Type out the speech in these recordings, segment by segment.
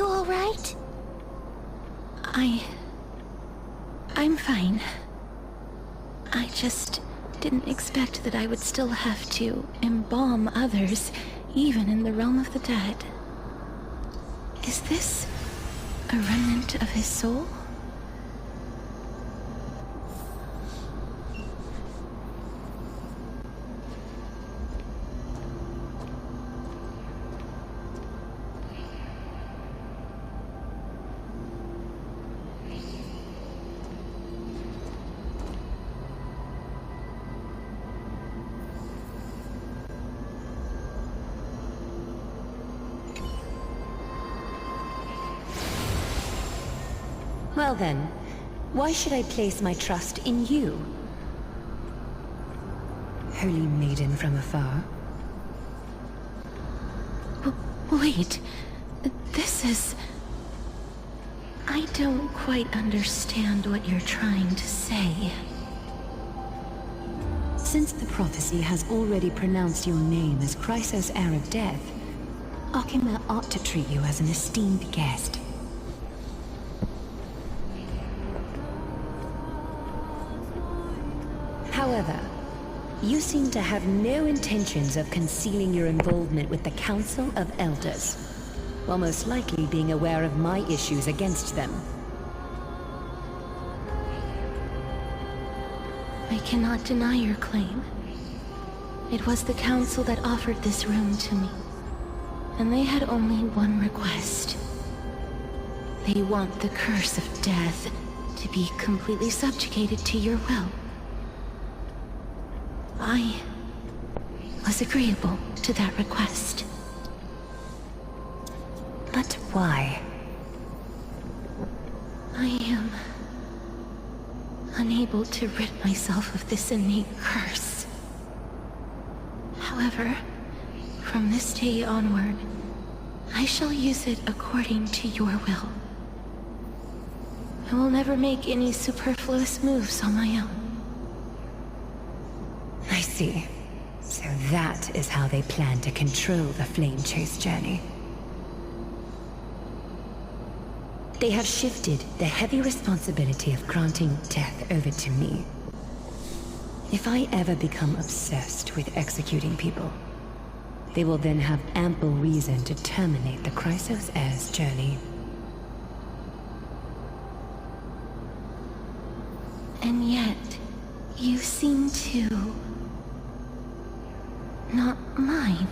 you all right? I'm fine. I just didn't expect that I would still have to embalm others, even in the realm of the dead. Is this a remnant of his soul? Well then, why should I place my trust in you? Holy maiden from afar. Wait, this is... I don't quite understand what you're trying to say. Since the prophecy has already pronounced your name as Chrysos, heir of death, Akima ought to treat you as an esteemed guest. However, you seem to have no intentions of concealing your involvement with the Council of Elders, while most likely being aware of my issues against them. I cannot deny your claim. It was the Council that offered this room to me, and they had only one request. They want the curse of death to be completely subjugated to your will. I was agreeable to that request. But why? I am unable to rid myself of this innate curse. However, from this day onward, I shall use it according to your will. I will never make any superfluous moves on my own. I see. So that is how they plan to control the Flame Chase journey. They have shifted the heavy responsibility of granting death over to me. If I ever become obsessed with executing people, they will then have ample reason to terminate the Chrysos heir's journey. And yet, you seem to not mind.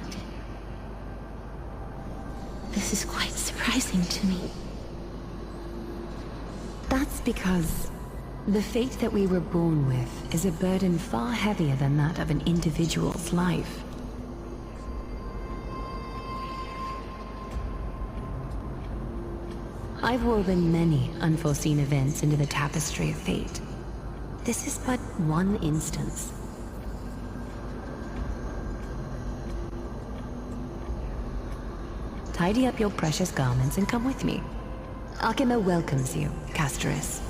This is quite surprising to me. That's because the fate that we were born with is a burden far heavier than that of an individual's life. I've woven many unforeseen events into the tapestry of fate. This is but one instance. Tidy up your precious garments and come with me. Akima welcomes you, Casterus.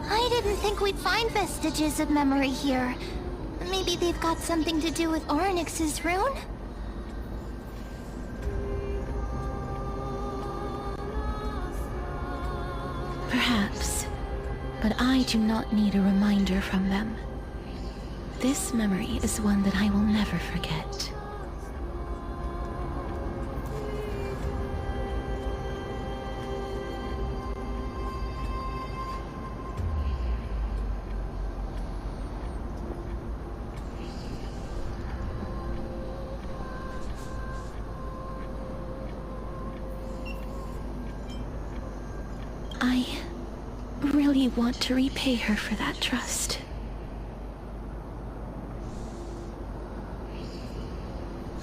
I didn't think we'd find vestiges of memory here. Maybe they've got something to do with Orynyx's rune? Perhaps, but I do not need a reminder from them. This memory is one that I will never forget. I really want to repay her for that trust.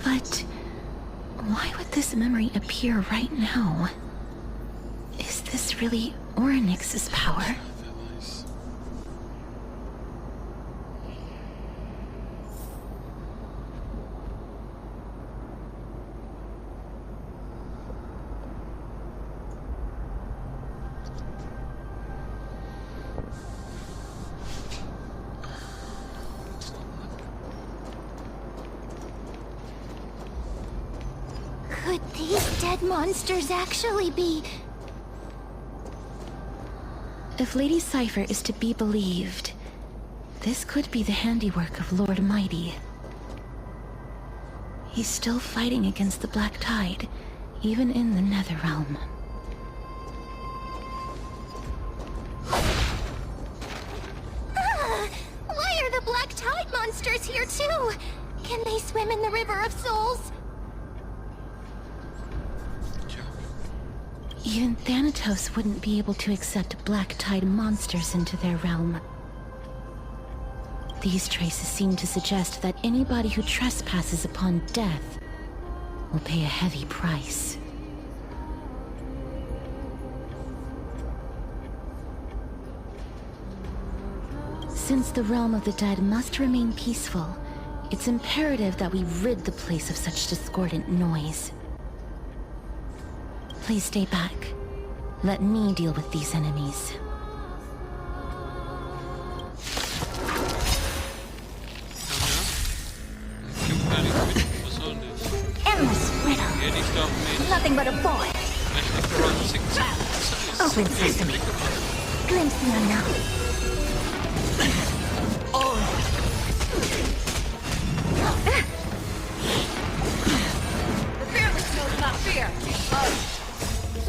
But why would this memory appear right now? Is this really Orynyx's power? Could these dead monsters actually be... If Lady Cypher is to be believed, this could be the handiwork of Lord Mighty. He's still fighting against the Black Tide, even in the Netherrealm. Why are the Black Tide monsters here too? Can they swim in the River of Souls? Even Thanatos wouldn't be able to accept Black Tide monsters into their realm. These traces seem to suggest that anybody who trespasses upon death will pay a heavy price. Since the realm of the dead must remain peaceful, it's imperative that we rid the place of such discordant noise. Please stay back. Let me deal with these enemies. Endless riddle. Nothing but a boy. Open sesame. Glimpse the unknown. The fearless knows not fear.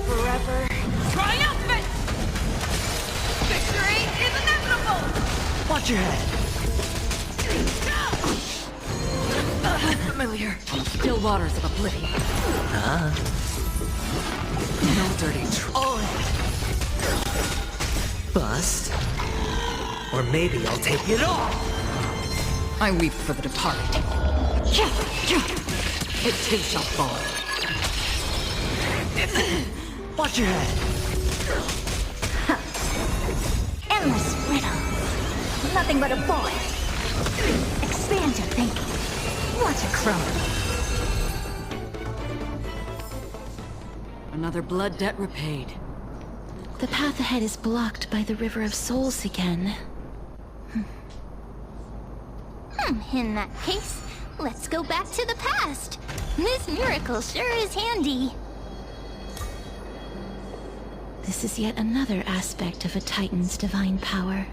Forever triumphant! Victory is inevitable! Watch your head. Familiar. Still waters of oblivion. No dirty bust. Or maybe I'll take it all. I weep for the departed. It too shall fall. Watch your head. Endless riddle. Nothing but a boy. Expand your thinking. Watch it crumble. Another blood debt repaid. The path ahead is blocked by the River of Souls again. In that case, let's go back to the past. This miracle sure is handy. This is yet another aspect of a Titan's divine power.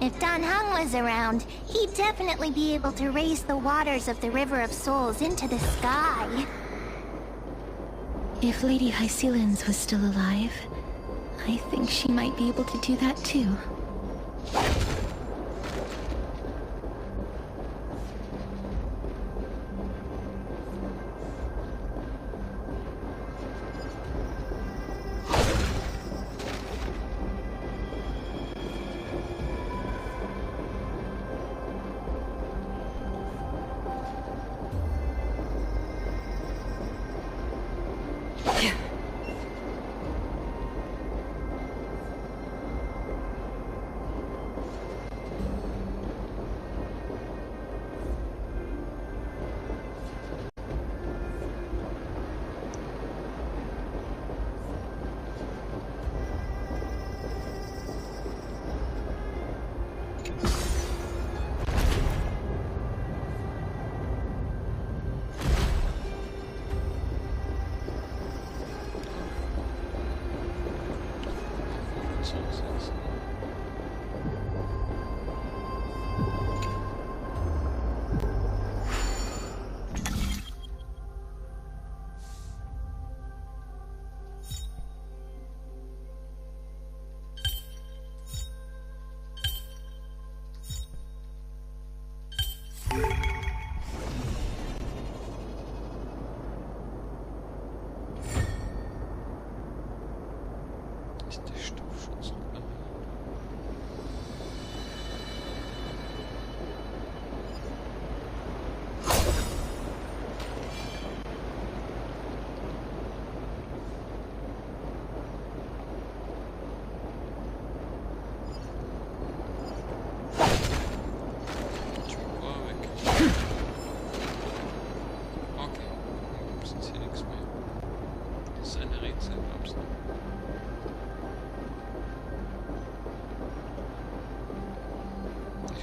If Dan Heng was around, he'd definitely be able to raise the waters of the River of Souls into the sky. If Lady Hycelens was still alive, I think she might be able to do that too.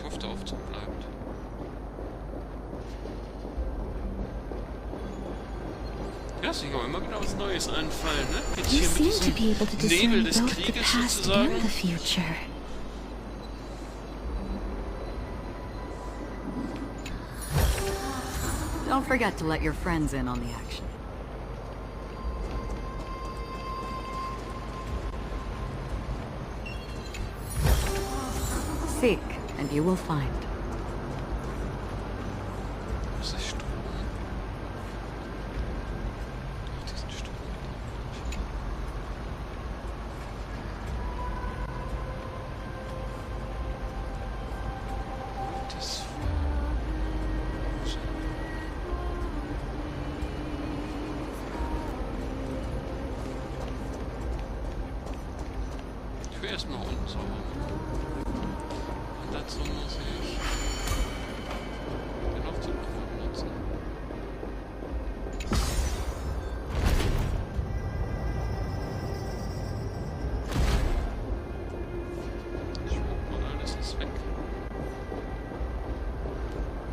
hoffe, der Aufzug bleibt. Ja, sich auch immer wieder was Neues einfallen, ne? Jetzt You hier mit seem to be able to diesem Nebel discern des both the Krieges past sozusagen. and the future. Don't forget to let your friends in on the action. Seek, and you will find. Was ist Strom? Ach, diesen Strom. Das ich will erstmal unten sauber machen. Und dazu muss ich den Aufzug noch benutzen. Schwupp, und alles ist weg.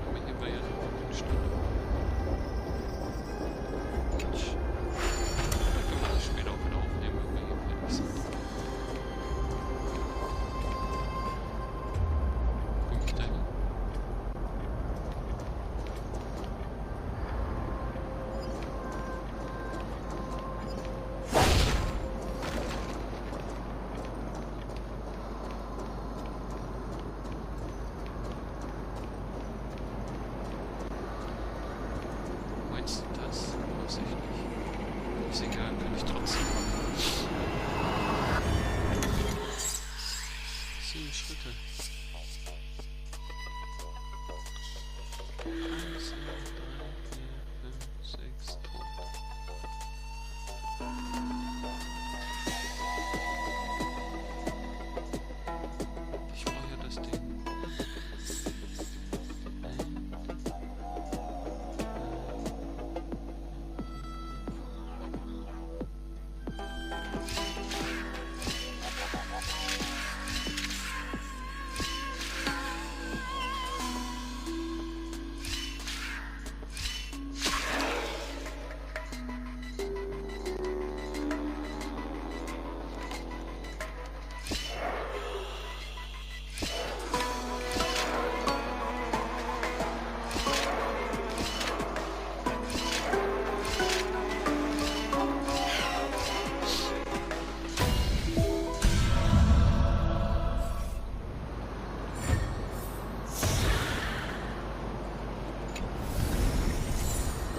Aber hier war ja noch eine Stelle. Quatsch. Da können wir das später auch wieder aufnehmen, wenn wir hier fertig sind. Komm ich da hin? Meinst du das? Weiß ich nicht. Ist egal, kann ich trotzdem machen. 7 Schritte. 1, 2, 3, 4, 5, 6. Ich brauche ja das Ding.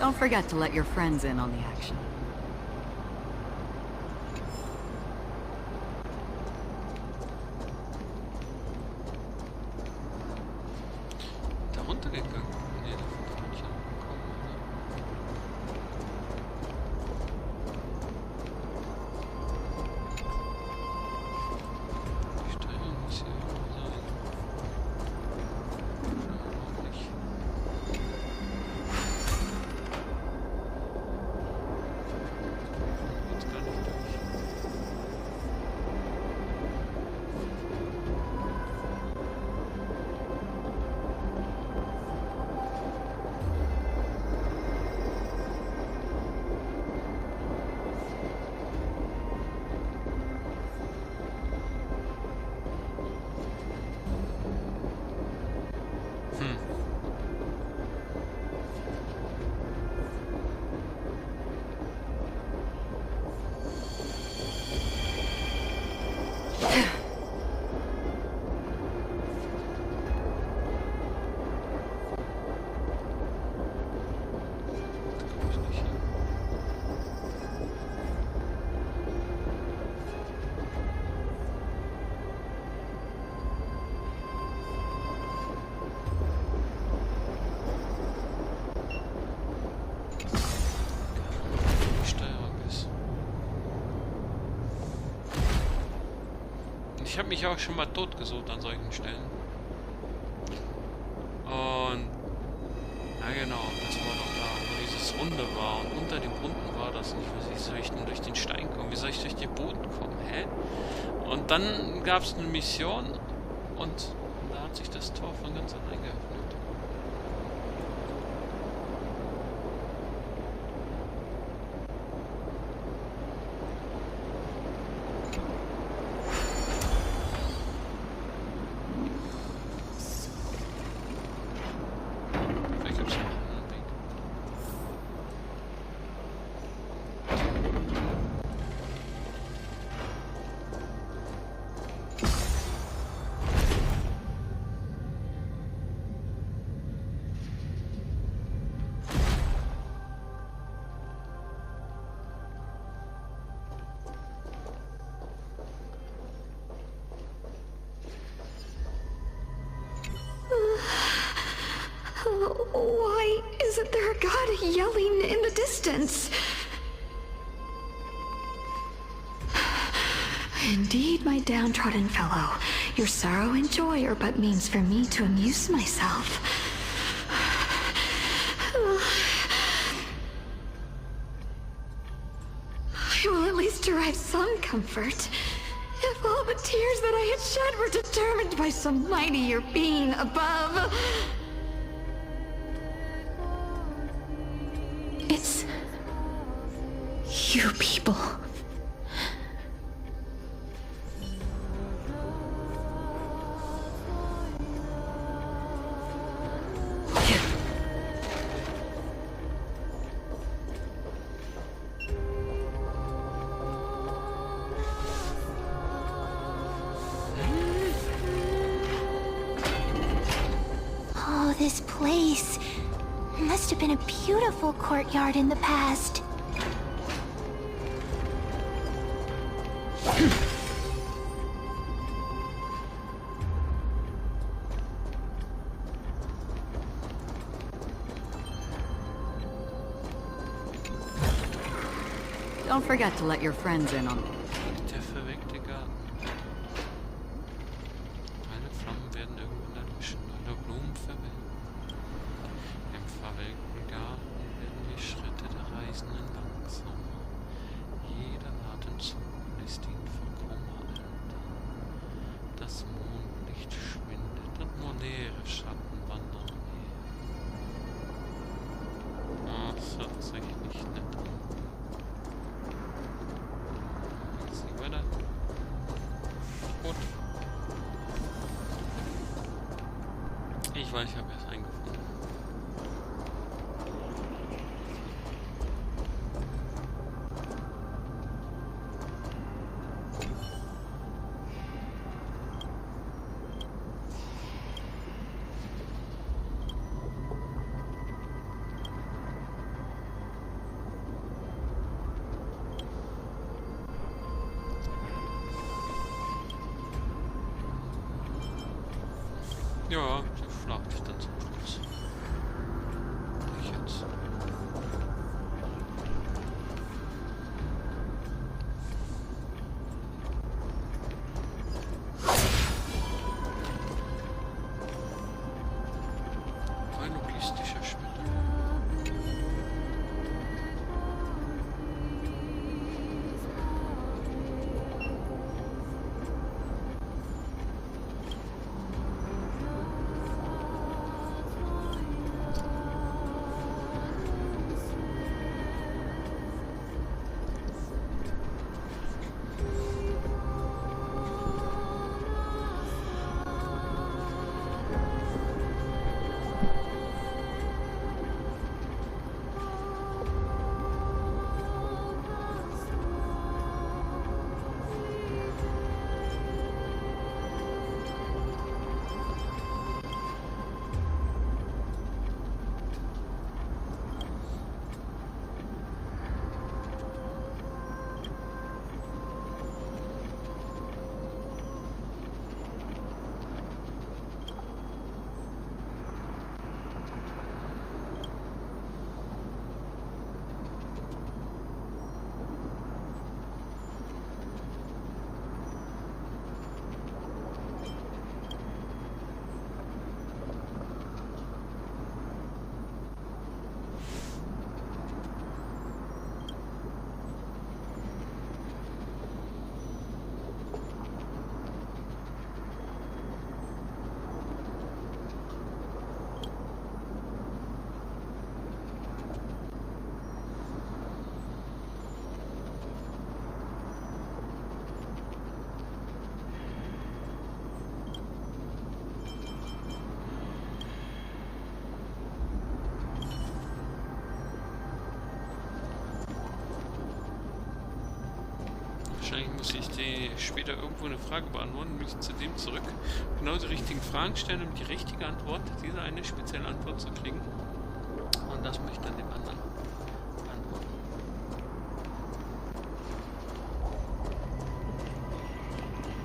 Don't forget to let your friends in on the action. Da runtergegangen? Nee, da bin ich ja noch gekommen, oder? Die Steuerung muss hier irgendwo sein. Auch nicht. Jetzt gar nicht durch. Da komme ich nicht hin. Die Steuerung ist. Ich habe mich auch schon mal totgesucht an solchen Stellen. Und ja genau, das war doch da, wo dieses Runde war. Und unter dem Runden war das nicht. Wie soll ich denn durch den Stein kommen? Wie soll ich durch den Boden kommen? Hä? Und dann gab es eine Mission und da hat hat sich das Tor von ganz allein geöffnet. Vielleicht gibt es noch einen anderen Weg. Why isn't there a god yelling in the distance? Indeed, my downtrodden fellow, your sorrow and joy are but means for me to amuse myself. I will at least derive some comfort. If all the tears that I had shed were determined by some mightier being above. It's you people. Oh, this place. Must have been a beautiful courtyard in the past. Don't forget to let your friends in on Der verwelkte Garten. Meine Flammen werden irgendwann erlöschen, alle Blumen verwelken. Im verwelkten Garten werden die Schritte der Reisenden langsamer. Jeder Atemzug lässt ihn vor Kummer älter. Das Mondlicht schwindet und nur leere Schatten wandern umher. Ah, das hört sich nicht nett an. Sie weiter. Gut. Ich weiß, ich habe erst eingefunden. Ja, die Schlacht dann zum Schluss. Ich jetzt. Ein logistischer Schmidt. Wahrscheinlich muss ich die später irgendwo eine Frage beantworten, mich zu dem zurück. Genau die richtigen Fragen stellen, um die richtige Antwort, diese eine spezielle Antwort zu kriegen. Und das möchte ich dann dem anderen beantworten.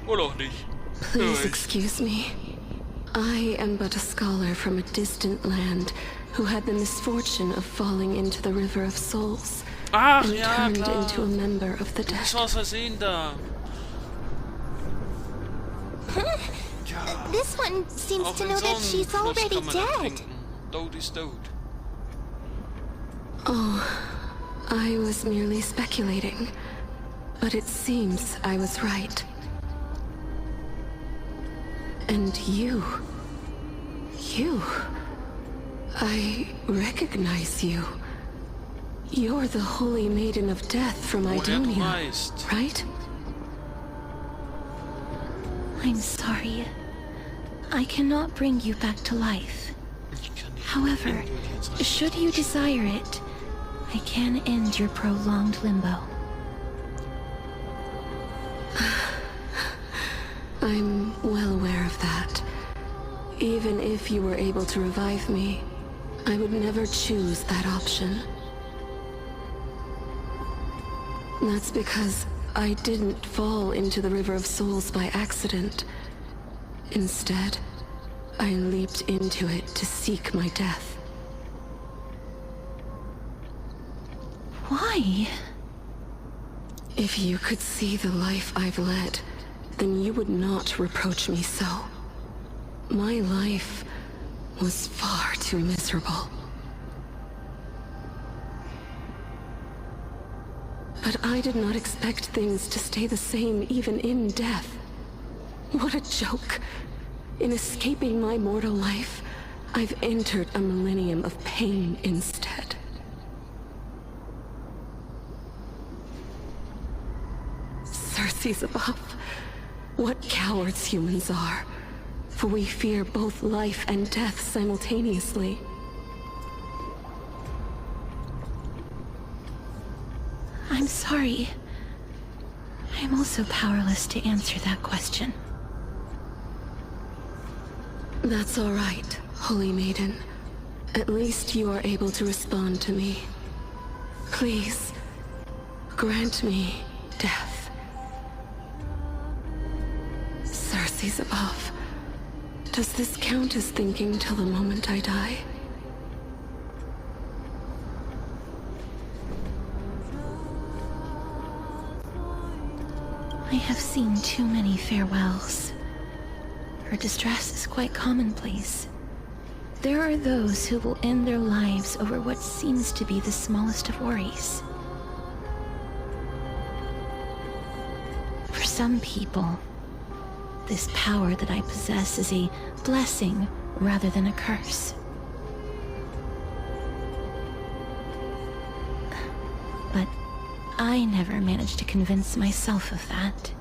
Oder auch nicht. Please excuse me. I am but a scholar from a distant land who had the misfortune of falling into the River of Souls Ach, and ja, turned klar. into a member of the Das dead. war Versehen da. This one seems Auch to in know so that einem she's Fluss already kann man dead. ertrinken. Tod ist tot. Oh, I was merely speculating, but it seems I was right. And you, I recognize you. You're the Holy Maiden of Death from Woher du Idonia, weißt. right? I'm sorry. I cannot bring you back to life. Ich kann nicht However, in die jetzt rein. should you desire it, I can end your prolonged limbo. I'm well aware of that. Even if you were able to revive me, I would never choose that option. That's because I didn't fall into the River of Souls by accident. Instead, I leaped into it to seek my death. Why? If you could see the life I've led, then you would not reproach me so. My life was far too miserable. But I did not expect things to stay the same even in death. What a joke. In escaping my mortal life, I've entered a millennium of pain instead. Circe's above. What cowards humans are. For we fear both life and death simultaneously. I'm sorry. I'm also powerless to answer that question. That's all right, Holy Maiden. At least you are able to respond to me. Please, grant me death. Circe's above. Does this count as thinking till the moment I die? I have seen too many farewells. Her distress is quite commonplace. There are those who will end their lives over what seems to be the smallest of worries. For some people, this power that I possess is a blessing rather than a curse. But I never managed to convince myself of that.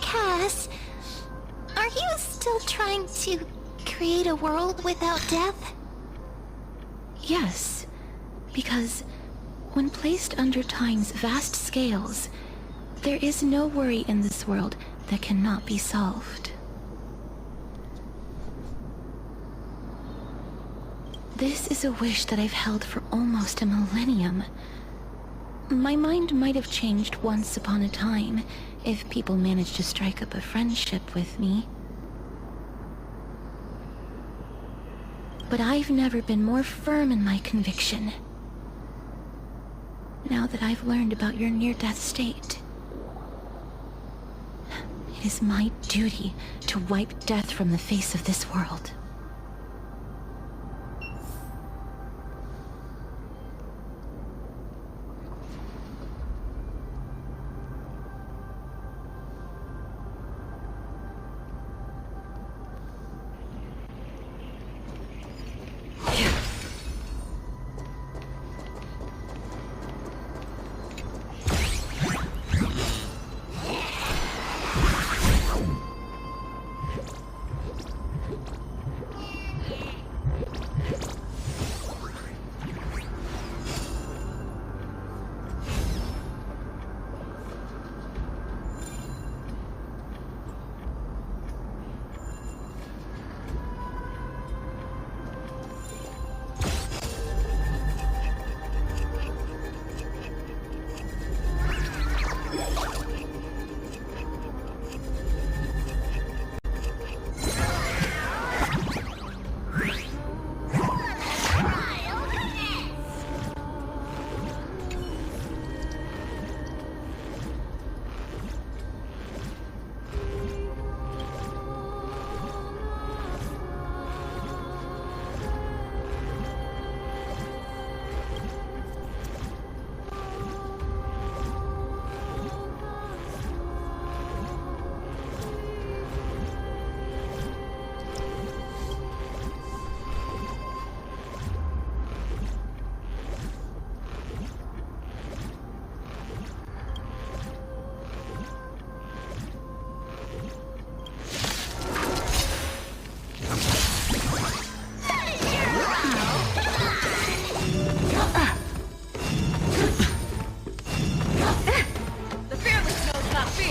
Cass, are you still trying to create a world without death? Yes, because when placed under time's vast scales, there is no worry in this world that cannot be solved. This is a wish that I've held for almost a millennium. My mind might have changed once upon a time if people managed to strike up a friendship with me. But I've never been more firm in my conviction. Now that I've learned about your near-death state, it is my duty to wipe death from the face of this world.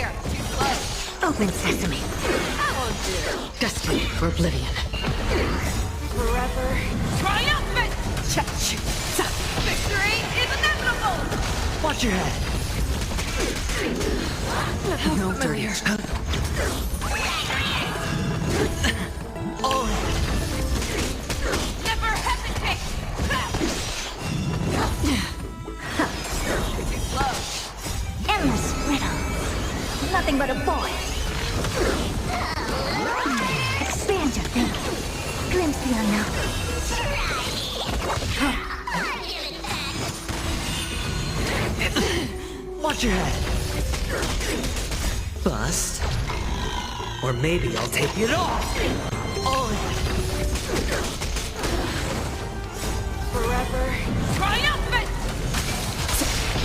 fear. Too slow. Open sesame. Oh dear. Destined for oblivion. Forever. Triumphant! Cha-cha. Victory is inevitable! Watch your head. No dirty. Oh, Never hesitate! Too slow. Endless riddle. Nothing but a void. Expand your thinking. Glimpse the unknown. watch your head. Bust. Or maybe I'll take it off. Oh. Forever. Triumphant!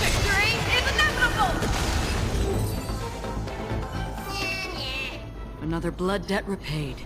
Victory is inevitable! Another blood debt repaid.